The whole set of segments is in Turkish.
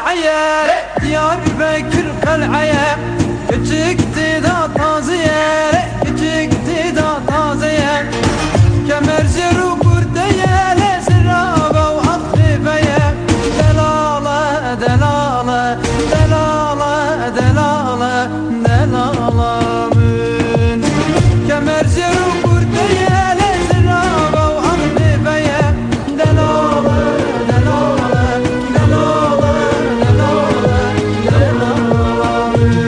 kal'aya Diyarbakır kal'aya Küçüktü da taziye Küçüktü da taziye Kemerciru kurdeye Lezraba ve akribeye Delala delala delala delala delalamın Kemerciru kurdeye Lezraba ve akribeye Delala delala delala delala delalamın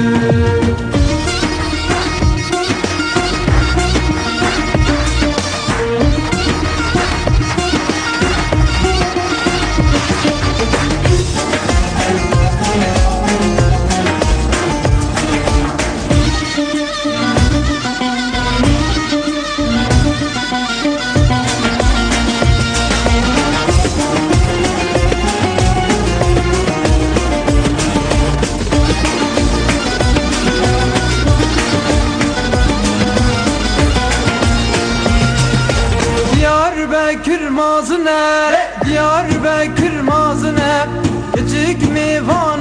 Diyarbakır mazine Diyarbakır mazine Küçük mi van